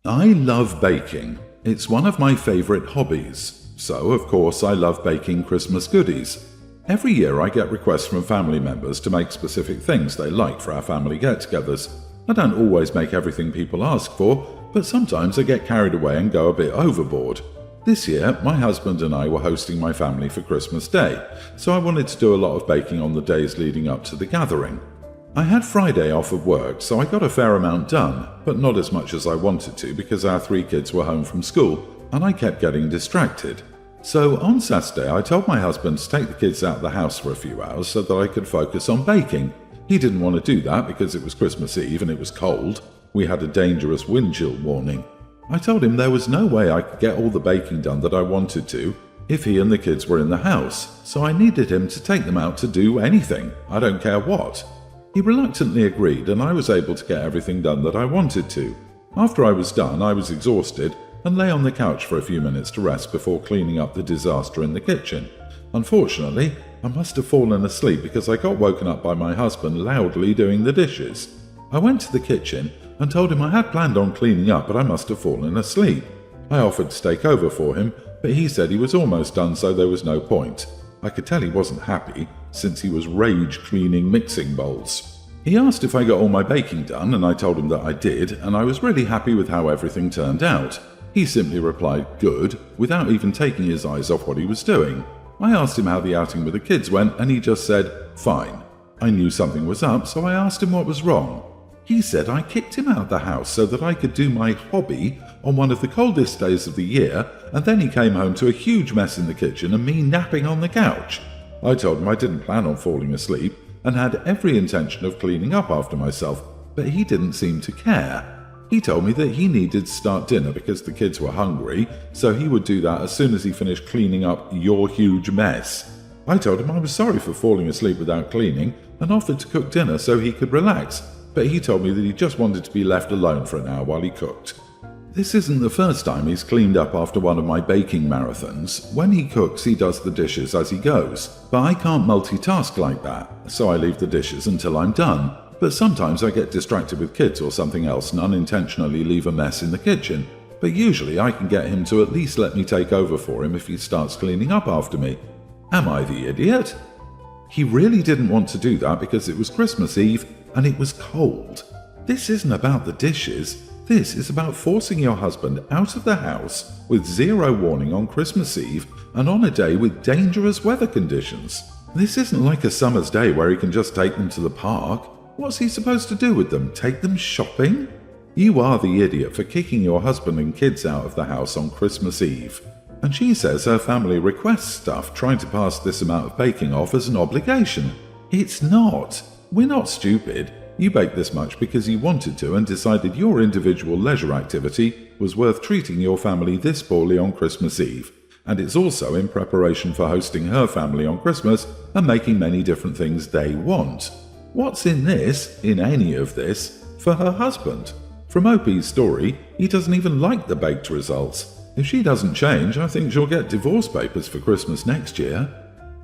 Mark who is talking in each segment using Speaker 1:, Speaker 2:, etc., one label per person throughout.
Speaker 1: I love baking. It's one of my favorite hobbies. So, of course, I love baking Christmas goodies. Every year I get requests from family members to make specific things they like for our family get-togethers. I don't always make everything people ask for, but sometimes I get carried away and go a bit overboard. This year, my husband and I were hosting my family for Christmas Day, so I wanted to do a lot of baking on the days leading up to the gathering. I had Friday off of work, so I got a fair amount done, but not as much as I wanted to because our 3 kids were home from school and I kept getting distracted. So on Saturday, I told my husband to take the kids out of the house for a few hours so that I could focus on baking. He didn't want to do that because it was Christmas Eve and it was cold. We had a dangerous wind chill warning. I told him there was no way I could get all the baking done that I wanted to if he and the kids were in the house, so I needed him to take them out to do anything, I don't care what. He reluctantly agreed and I was able to get everything done that I wanted to. After I was done, I was exhausted and lay on the couch for a few minutes to rest before cleaning up the disaster in the kitchen. Unfortunately, I must have fallen asleep because I got woken up by my husband loudly doing the dishes. I went to the kitchen and told him I had planned on cleaning up, but I must have fallen asleep. I offered to take over for him, but he said he was almost done, so there was no point. I could tell he wasn't happy, since he was rage cleaning mixing bowls. He asked if I got all my baking done, and I told him that I did, and I was really happy with how everything turned out. He simply replied, "Good," without even taking his eyes off what he was doing. I asked him how the outing with the kids went, and he just said, "Fine." I knew something was up, so I asked him what was wrong. He said I kicked him out of the house so that I could do my hobby on one of the coldest days of the year, and then he came home to a huge mess in the kitchen and me napping on the couch. I told him I didn't plan on falling asleep and had every intention of cleaning up after myself, but he didn't seem to care. He told me that he needed to start dinner because the kids were hungry, so he would do that as soon as he finished cleaning up your huge mess. I told him I was sorry for falling asleep without cleaning and offered to cook dinner so he could relax, but he told me that he just wanted to be left alone for an hour while he cooked. This isn't the first time he's cleaned up after one of my baking marathons. When he cooks, he does the dishes as he goes, but I can't multitask like that, so I leave the dishes until I'm done. But sometimes I get distracted with kids or something else and unintentionally leave a mess in the kitchen, but usually I can get him to at least let me take over for him if he starts cleaning up after me. Am I the idiot? He really didn't want to do that because it was Christmas Eve and it was cold. This isn't about the dishes. This is about forcing your husband out of the house with zero warning on Christmas Eve and on a day with dangerous weather conditions. This isn't like a summer's day where he can just take them to the park. What's he supposed to do with them? Take them shopping? You are the idiot for kicking your husband and kids out of the house on Christmas Eve. And she says her family requests stuff, trying to pass this amount of baking off as an obligation. It's not. We're not stupid. You baked this much because you wanted to and decided your individual leisure activity was worth treating your family this poorly on Christmas Eve. And it's also in preparation for hosting her family on Christmas and making many different things they want. What's in this, in any of this, for her husband? From OP's story, he doesn't even like the baked results. If she doesn't change, I think she'll get divorce papers for Christmas next year.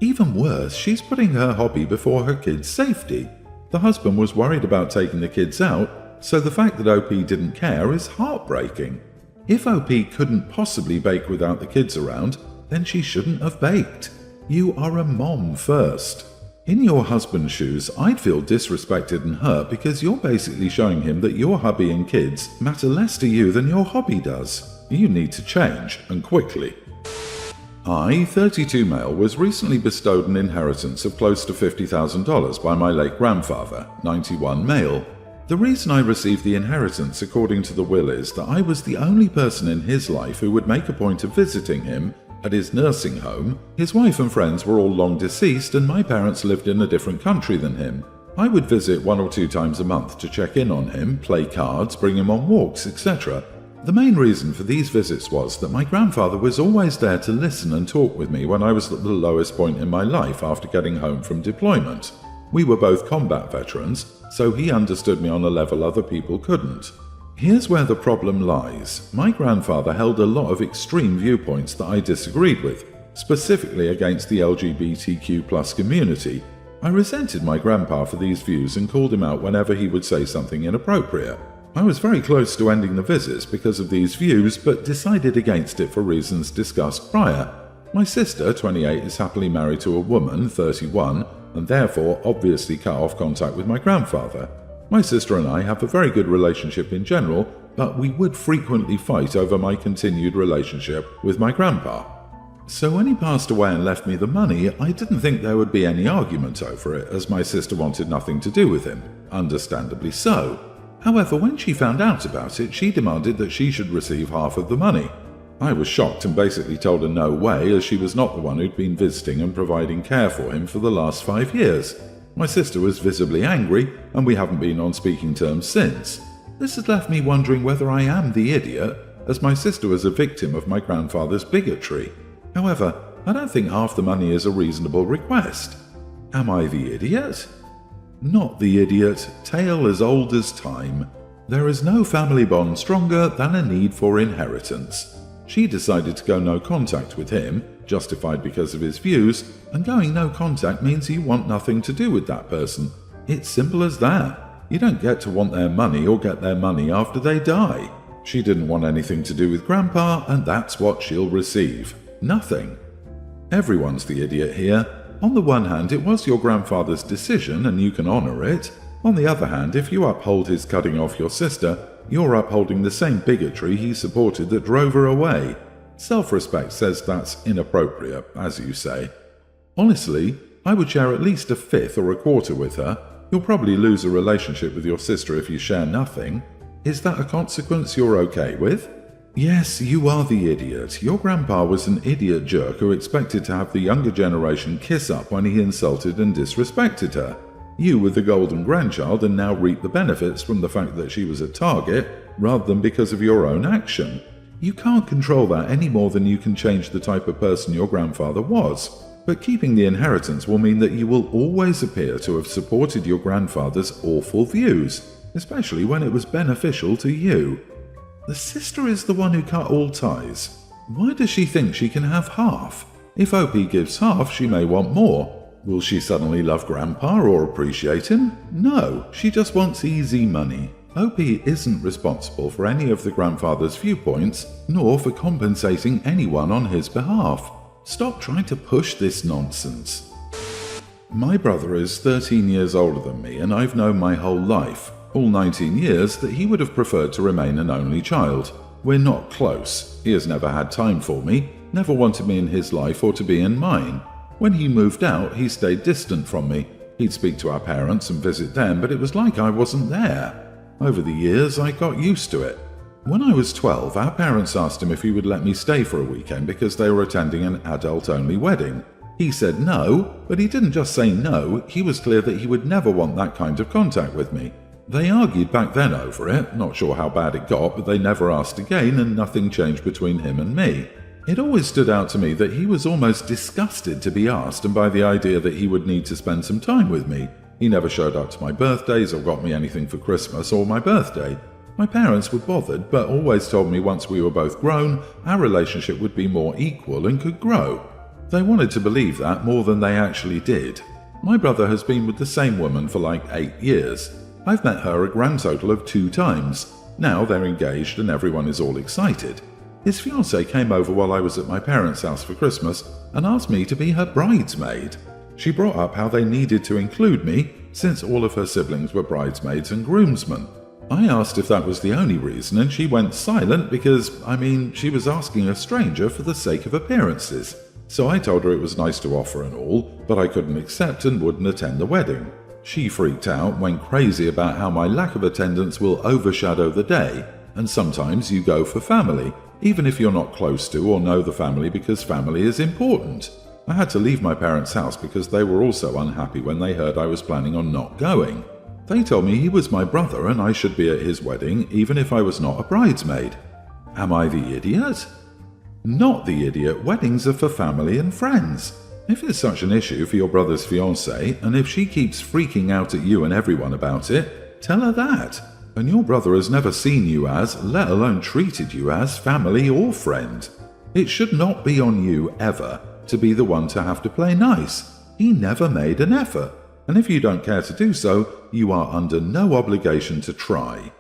Speaker 1: Even worse, she's putting her hobby before her kids' safety. The husband was worried about taking the kids out, so the fact that OP didn't care is heartbreaking. If OP couldn't possibly bake without the kids around, then she shouldn't have baked. You are a mom first. In your husband's shoes, I'd feel disrespected and hurt because you're basically showing him that your hubby and kids matter less to you than your hobby does. You need to change, and quickly. I, 32 male, was recently bestowed an inheritance of close to $50,000 by my late grandfather, 91 male. The reason I received the inheritance according to the will is that I was the only person in his life who would make a point of visiting him at his nursing home. His wife and friends were all long deceased and my parents lived in a different country than him. I would visit 1 or 2 times a month to check in on him, play cards, bring him on walks, etc. The main reason for these visits was that my grandfather was always there to listen and talk with me when I was at the lowest point in my life after getting home from deployment. We were both combat veterans, so he understood me on a level other people couldn't. Here's where the problem lies. My grandfather held a lot of extreme viewpoints that I disagreed with, specifically against the LGBTQ+ community. I resented my grandpa for these views and called him out whenever he would say something inappropriate. I was very close to ending the visits because of these views, but decided against it for reasons discussed prior. My sister, 28, is happily married to a woman, 31, and therefore obviously cut off contact with my grandfather. My sister and I have a very good relationship in general, but we would frequently fight over my continued relationship with my grandpa. So when he passed away and left me the money, I didn't think there would be any argument over it, as my sister wanted nothing to do with him, understandably so. However, when she found out about it, she demanded that she should receive half of the money. I was shocked and basically told her no way, as she was not the one who'd been visiting and providing care for him for the last 5 years. My sister was visibly angry, and we haven't been on speaking terms since. This has left me wondering whether I am the idiot, as my sister was a victim of my grandfather's bigotry. However, I don't think half the money is a reasonable request. Am I the idiot? Not the idiot, tale as old as time. There is no family bond stronger than a need for inheritance. She decided to go no contact with him, justified because of his views, and going no contact means you want nothing to do with that person. It's simple as that. You don't get to want their money or get their money after they die. She didn't want anything to do with Grandpa, and that's what she'll receive. Nothing. Everyone's the idiot here. On the one hand, it was your grandfather's decision and you can honour it. On the other hand, if you uphold his cutting off your sister, you're upholding the same bigotry he supported that drove her away. Self-respect says that's inappropriate, as you say. Honestly, I would share at least a fifth or a quarter with her. You'll probably lose a relationship with your sister if you share nothing. Is that a consequence you're okay with? Yes, you are the idiot. Your grandpa was an idiot jerk who expected to have the younger generation kiss up when he insulted and disrespected her. You were the golden grandchild and now reap the benefits from the fact that she was a target rather than because of your own action. You can't control that any more than you can change the type of person your grandfather was. But keeping the inheritance will mean that you will always appear to have supported your grandfather's awful views, especially when it was beneficial to you. The sister is the one who cut all ties. Why does she think she can have half? If OP gives half, she may want more. Will she suddenly love Grandpa or appreciate him? No, she just wants easy money. OP isn't responsible for any of the grandfather's viewpoints, nor for compensating anyone on his behalf. Stop trying to push this nonsense. My brother is 13 years older than me, and I've known my whole life, all 19 years, that he would have preferred to remain an only child. We're not close. He has never had time for me, never wanted me in his life or to be in mine. When he moved out, he stayed distant from me. He'd speak to our parents and visit them, but it was like I wasn't there. Over the years, I got used to it. When I was 12, our parents asked him if he would let me stay for a weekend because they were attending an adult-only wedding. He said no, but he didn't just say no, he was clear that he would never want that kind of contact with me. They argued back then over it, not sure how bad it got, but they never asked again and nothing changed between him and me. It always stood out to me that he was almost disgusted to be asked and by the idea that he would need to spend some time with me. He never showed up to my birthdays or got me anything for Christmas or my birthday. My parents were bothered, but always told me once we were both grown, our relationship would be more equal and could grow. They wanted to believe that more than they actually did. My brother has been with the same woman for like 8 years. I've met her a grand total of 2 times. Now they're engaged and everyone is all excited. His fiancée came over while I was at my parents' house for Christmas and asked me to be her bridesmaid. She brought up how they needed to include me since all of her siblings were bridesmaids and groomsmen. I asked if that was the only reason and she went silent because, she was asking a stranger for the sake of appearances. So I told her it was nice to offer and all, but I couldn't accept and wouldn't attend the wedding. She freaked out, went crazy about how my lack of attendance will overshadow the day, and sometimes you go for family, even if you're not close to or know the family because family is important. I had to leave my parents' house because they were also unhappy when they heard I was planning on not going. They told me he was my brother and I should be at his wedding even if I was not a bridesmaid. Am I the idiot? Not the idiot. Weddings are for family and friends. If it's such an issue for your brother's fiancée, and if she keeps freaking out at you and everyone about it, tell her that. And your brother has never seen you as, let alone treated you as, family or friend. It should not be on you, ever, to be the one to have to play nice. He never made an effort. And if you don't care to do so, you are under no obligation to try.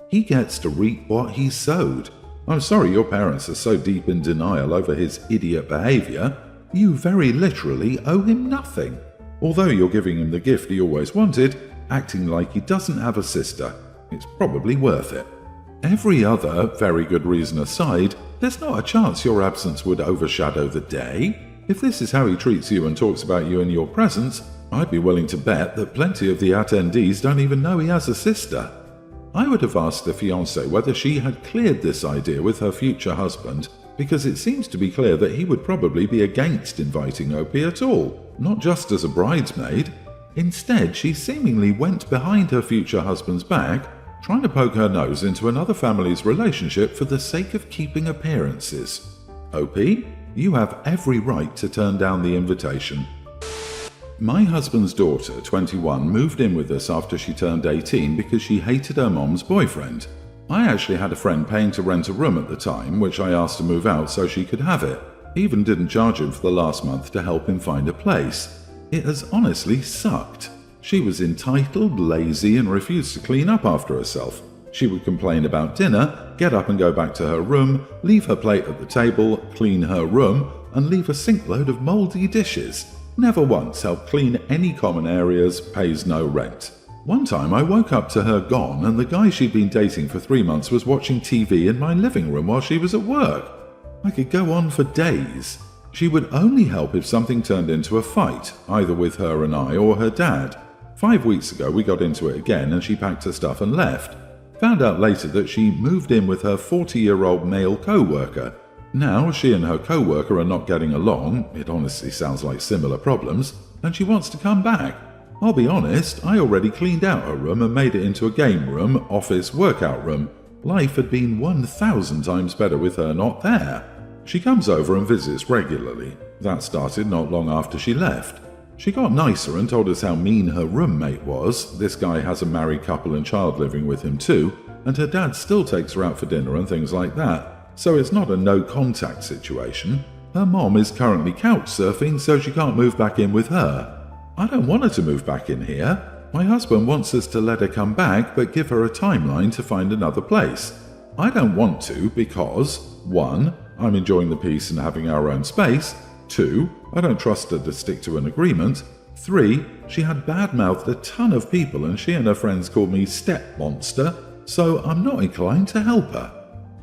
Speaker 1: He gets to reap what he sowed. I'm sorry your parents are so deep in denial over his idiot behavior. You very literally owe him nothing. Although you're giving him the gift he always wanted, acting like he doesn't have a sister, it's probably worth it. Every other very good reason aside, there's not a chance your absence would overshadow the day. If this is how he treats you and talks about you in your presence, I'd be willing to bet that plenty of the attendees don't even know he has a sister. I would have asked the fiancée whether she had cleared this idea with her future husband, because it seems to be clear that he would probably be against inviting OP at all, not just as a bridesmaid. Instead, she seemingly went behind her future husband's back, trying to poke her nose into another family's relationship for the sake of keeping appearances. OP, you have every right to turn down the invitation. My husband's daughter, 21, moved in with us after she turned 18 because she hated her mom's boyfriend. I actually had a friend paying to rent a room at the time, which I asked to move out so she could have it. Even didn't charge him for the last month to help him find a place. It has honestly sucked. She was entitled, lazy, and refused to clean up after herself. She would complain about dinner, get up and go back to her room, leave her plate at the table, clean her room, and leave a sink load of mouldy dishes. Never once help clean any common areas, pays no rent. One time I woke up to her gone and the guy she'd been dating for 3 months was watching TV in my living room while she was at work. I could go on for days. She would only help if something turned into a fight, either with her and I or her dad. 5 weeks ago we got into it again and she packed her stuff and left. Found out later that she moved in with her 40-year-old male co-worker. Now she and her co-worker are not getting along, it honestly sounds like similar problems, and she wants to come back. I'll be honest, I already cleaned out her room and made it into a game room, office, workout room. Life had been 1,000 times better with her not there. She comes over and visits regularly. That started not long after she left. She got nicer and told us how mean her roommate was. This guy has a married couple and child living with him too, and her dad still takes her out for dinner and things like that. So it's not a no-contact situation. Her mom is currently couch surfing, so she can't move back in with her. I don't want her to move back in here. My husband wants us to let her come back, but give her a timeline to find another place. I don't want to because 1. I'm enjoying the peace and having our own space. 2. I don't trust her to stick to an agreement. 3. She had bad-mouthed a ton of people and she and her friends called me step monster, so I'm not inclined to help her.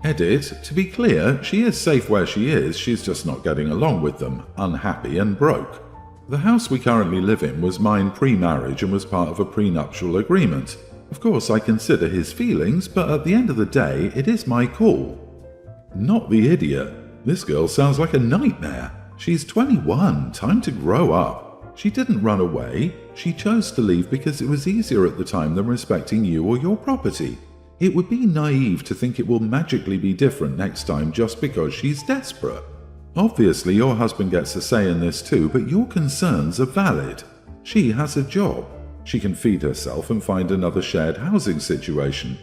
Speaker 1: Edit, to be clear, she is safe where she is, she's just not getting along with them, unhappy and broke. The house we currently live in was mine pre-marriage and was part of a prenuptial agreement. Of course I consider his feelings, but at the end of the day, it is my call. Not the idiot. This girl sounds like a nightmare. She's 21, time to grow up. She didn't run away, she chose to leave because it was easier at the time than respecting you or your property. It would be naive to think it will magically be different next time just because she's desperate. Obviously, your husband gets a say in this too, but your concerns are valid. She has a job. She can feed herself and find another shared housing situation.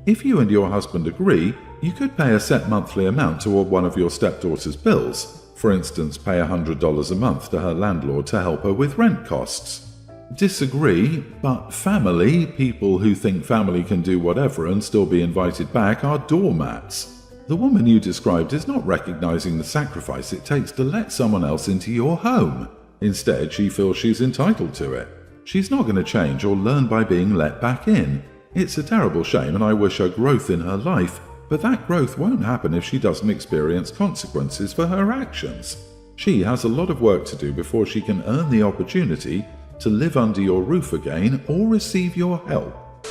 Speaker 1: If you and your husband agree, you could pay a set monthly amount toward one of your stepdaughter's bills. For instance, pay $100 a month to her landlord to help her with rent costs. Disagree, but family, people who think family can do whatever and still be invited back, are doormats. The woman you described is not recognizing the sacrifice it takes to let someone else into your home. Instead, she feels she's entitled to it. She's not going to change or learn by being let back in. It's a terrible shame and I wish her growth in her life, but that growth won't happen if she doesn't experience consequences for her actions. She has a lot of work to do before she can earn the opportunity to live under your roof again or receive your help.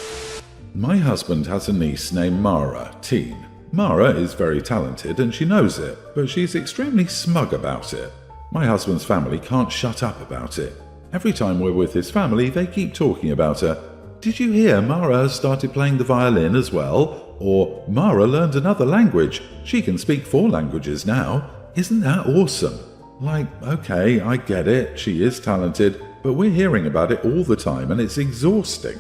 Speaker 1: My husband has a niece named Mara, teen. Mara is very talented and she knows it, but she's extremely smug about it. My husband's family can't shut up about it. Every time we're with his family, they keep talking about her. Did you hear Mara has started playing the violin as well? Or Mara learned another language. She can speak 4 languages now. Isn't that awesome? Like, okay, I get it, she is talented, but we're hearing about it all the time and it's exhausting.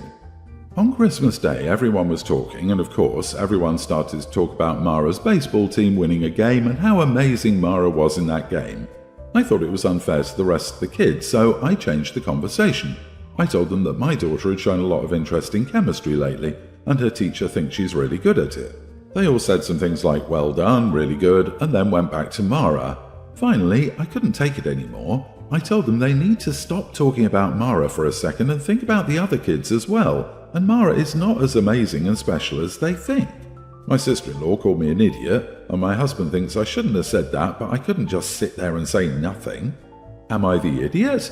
Speaker 1: On Christmas Day, everyone was talking, and of course, everyone started to talk about Mara's baseball team winning a game and how amazing Mara was in that game. I thought it was unfair to the rest of the kids, so I changed the conversation. I told them that my daughter had shown a lot of interest in chemistry lately, and her teacher thinks she's really good at it. They all said some things like, well done, really good, and then went back to Mara. Finally, I couldn't take it anymore. I told them they need to stop talking about Mara for a second and think about the other kids as well, and Mara is not as amazing and special as they think. My sister-in-law called me an idiot, and my husband thinks I shouldn't have said that, but I couldn't just sit there and say nothing. Am I the idiot?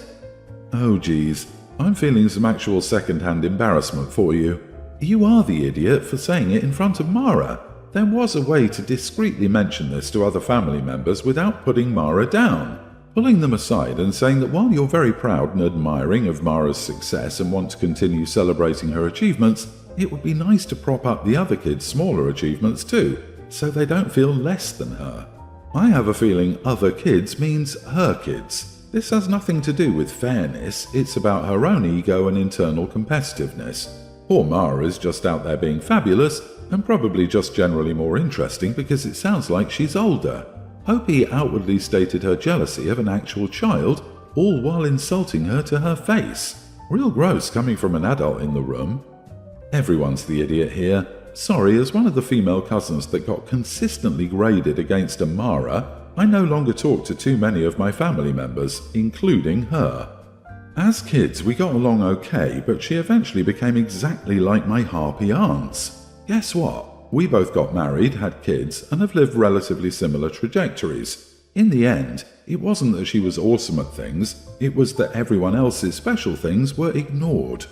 Speaker 1: Oh geez, I'm feeling some actual second-hand embarrassment for you. You are the idiot for saying it in front of Mara. There was a way to discreetly mention this to other family members without putting Mara down. Pulling them aside and saying that while you're very proud and admiring of Mara's success and want to continue celebrating her achievements, it would be nice to prop up the other kids' smaller achievements too, so they don't feel less than her. I have a feeling other kids means her kids. This has nothing to do with fairness, it's about her own ego and internal competitiveness. Poor Mara is just out there being fabulous, and probably just generally more interesting because it sounds like she's older. Hope he outwardly stated her jealousy of an actual child, all while insulting her to her face. Real gross coming from an adult in the room. Everyone's the idiot here. Sorry, as one of the female cousins that got consistently graded against Amara, I no longer talk to too many of my family members, including her. As kids, we got along okay, but she eventually became exactly like my harpy aunts. Guess what? We both got married, had kids, and have lived relatively similar trajectories. In the end, it wasn't that she was awesome at things, it was that everyone else's special things were ignored.